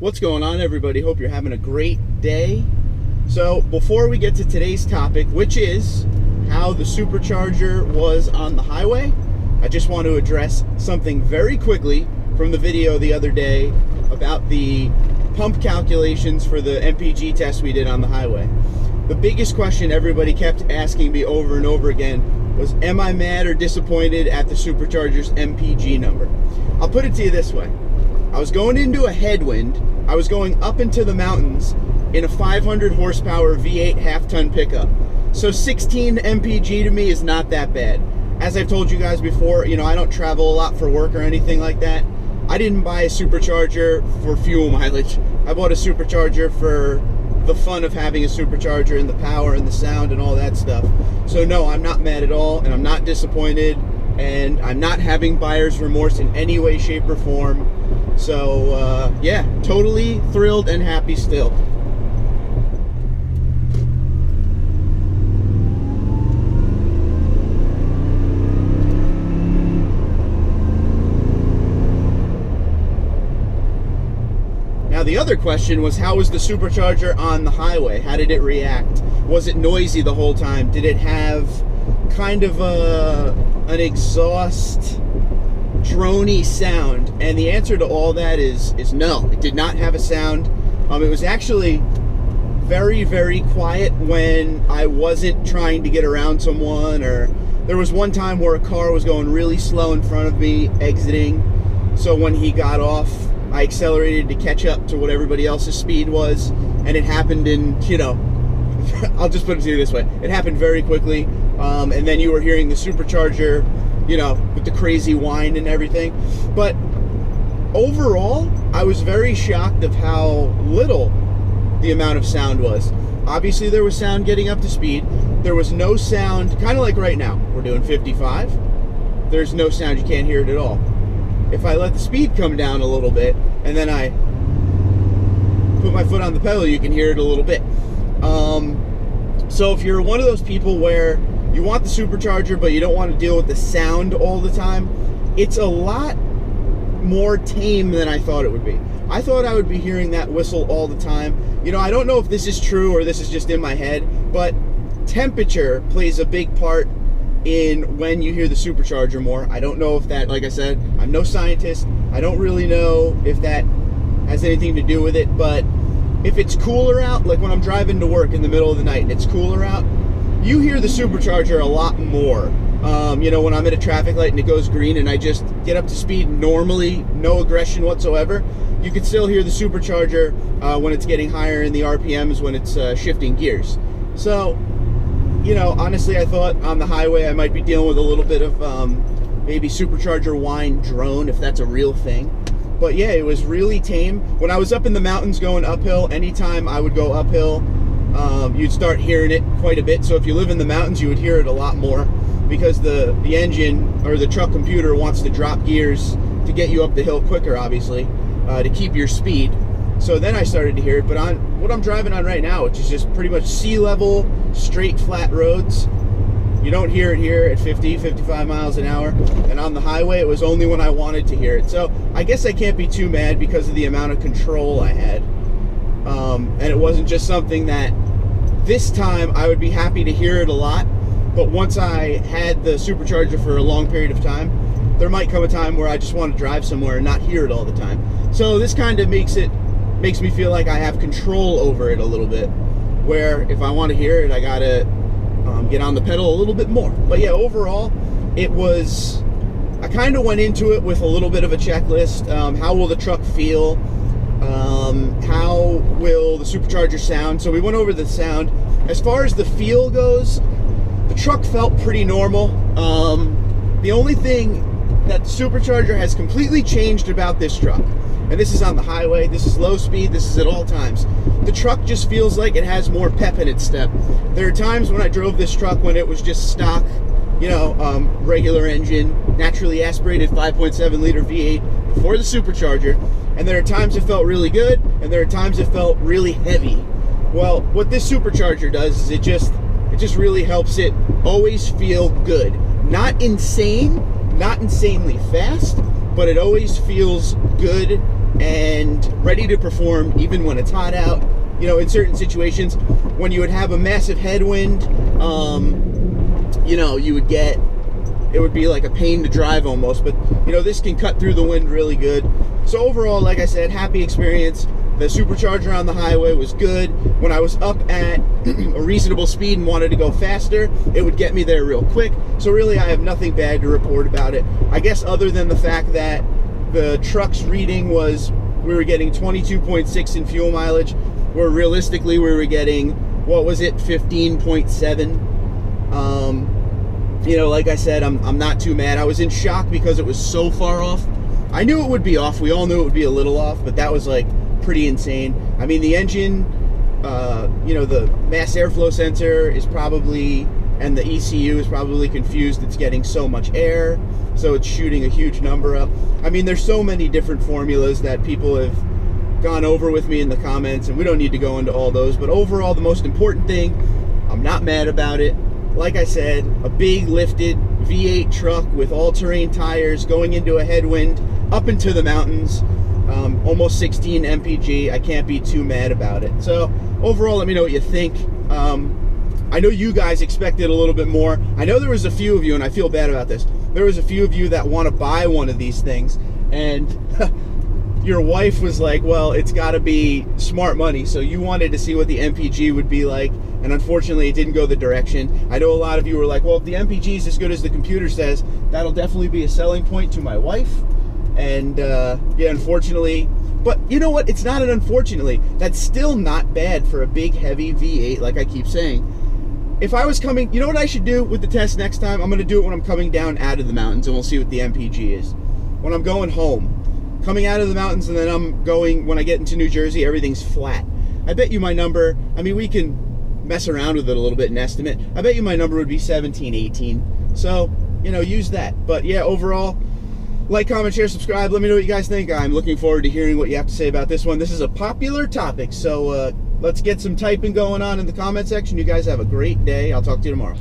What's going on, everybody? Hope you're having a great day. So before we get to today's topic, which is how the Supercharger was on the highway, I just want to address something very quickly from the video the other day about the pump calculations for the MPG test we did on the highway. The biggest question everybody kept asking me over and over again was, am I mad or disappointed at the Supercharger's MPG number? I'll put it to you this way. I was going into a headwind. I was going up into the mountains in a 500 horsepower V8 half-ton pickup. So 16 MPG to me is not that bad. As I've told you guys before, you know, I don't travel a lot for work or anything like that. I didn't buy a Supercharger for fuel mileage. I bought a Supercharger for the fun of having a Supercharger and the power and the sound and all that stuff. So no, I'm not mad at all, and I'm not disappointed, and I'm not having buyer's remorse in any way, shape, or form. So yeah, totally thrilled and happy still. Now the other question was, how was the Supercharger on the highway? How did it react? Was it noisy the whole time? Did it have kind of an exhaust drony sound? And the answer to all that is no. It did not have a sound. It was actually very, very quiet when I wasn't trying to get around someone, or there was one time where a car was going really slow in front of me exiting. So when he got off, I accelerated to catch up to what everybody else's speed was, and it happened in, you know, I'll just put it to you this way. It happened very quickly, and then you were hearing the Supercharger, you know, with the crazy whine and everything. But overall, I was very shocked of how little the amount of sound was. Obviously, there was sound getting up to speed. There was no sound, kind of like right now. We're doing 55. There's no sound. You can't hear it at all. If I let the speed come down a little bit, and then I put my foot on the pedal, you can hear it a little bit. So if you're one of those people where you want the Supercharger, but you don't want to deal with the sound all the time, it's a lot more tame than I thought it would be. I thought I would be hearing that whistle all the time. You know, I don't know if this is true or this is just in my head, but temperature plays a big part in when you hear the Supercharger more. I don't know if that, like I said, I'm no scientist. I don't really know if that has anything to do with it, but if it's cooler out, like when I'm driving to work in the middle of the night and it's cooler out, you hear the Supercharger a lot more. You know, when I'm at a traffic light and it goes green and I just get up to speed normally, no aggression whatsoever, you can still hear the Supercharger when it's getting higher in the RPMs, when it's shifting gears. So, you know, honestly, I thought on the highway I might be dealing with a little bit of maybe Supercharger whine drone, if that's a real thing. But yeah, it was really tame. When I was up in the mountains going uphill, anytime I would go uphill, you'd start hearing it quite a bit. So if you live in the mountains, you would hear it a lot more, because the engine or the truck computer wants to drop gears to get you up the hill quicker, obviously, to keep your speed. So then I started to hear it. But on what I'm driving on right now, which is just pretty much sea level, straight flat roads, you don't hear it here at 50, 55 miles an hour. And on the highway, it was only when I wanted to hear it. So I guess I can't be too mad because of the amount of control I had. And it wasn't just something that this time I would be happy to hear it a lot. But once I had the Supercharger for a long period of time, there might come a time where I just want to drive somewhere and not hear it all the time. So this kind of makes me feel like I have control over it a little bit, where if I want to hear it, I gotta get on the pedal a little bit more. But yeah, overall, it was, I kind of went into it with a little bit of a checklist. How will the truck feel? How will the Supercharger sound? So we went over the sound. As far as the feel goes, the truck felt pretty normal. The only thing that the Supercharger has completely changed about this truck, and this is on the highway, this is low speed, this is at all times, the truck just feels like it has more pep in its step. There are times when I drove this truck when it was just stock, you know, regular engine, naturally aspirated 5.7 liter V8 before the Supercharger, and there are times it felt really good, and there are times it felt really heavy. Well, what this Supercharger does is it just really helps it always feel good. Not insane, not insanely fast, but it always feels good and ready to perform even when it's hot out. You know, in certain situations, when you would have a massive headwind, you know, you would get, it would be like a pain to drive almost, but, you know, this can cut through the wind really good. So overall, like I said, happy experience. The Supercharger on the highway was good. When I was up at a reasonable speed and wanted to go faster, it would get me there real quick. So really, I have nothing bad to report about it. I guess other than the fact that the truck's reading was, we were getting 22.6 in fuel mileage, where realistically we were getting, what was it, 15.7. You know, like I said, I'm not too mad. I was in shock because it was so far off. I knew it would be off. We all knew it would be a little off, but that was like pretty insane. I mean, the engine, you know, the mass airflow sensor is probably, and the ECU is probably confused. It's getting so much air, so it's shooting a huge number up. I mean, there's so many different formulas that people have gone over with me in the comments, and we don't need to go into all those, but overall, the most important thing, I'm not mad about it. Like I said, a big lifted V8 truck with all-terrain tires going into a headwind up into the mountains, almost 16 mpg. I can't be too mad about it. So overall, let me know what you think. I know you guys expected a little bit more. I know there was a few of you, and I feel bad about this, there was a few of you that want to buy one of these things, and your wife was like, well, it's got to be smart money, so you wanted to see what the MPG would be like, and unfortunately it didn't go the direction. I know a lot of you were like, well, if the MPG is as good as the computer says, that'll definitely be a selling point to my wife. And yeah, unfortunately, but you know what, it's not an unfortunately, that's still not bad for a big heavy V8, like I keep saying. If I was coming, you know what I should do with the test next time? I'm going to do it when I'm coming down out of the mountains, and we'll see what the MPG is. When I'm going home, coming out of the mountains, and then I'm going, when I get into New Jersey, everything's flat. I bet you my number, I mean, we can mess around with it a little bit and estimate. I bet you my number would be 17, 18. So, you know, use that. But yeah, overall, like, comment, share, subscribe. Let me know what you guys think. I'm looking forward to hearing what you have to say about this one. This is a popular topic, so let's get some typing going on in the comment section. You guys have a great day. I'll talk to you tomorrow.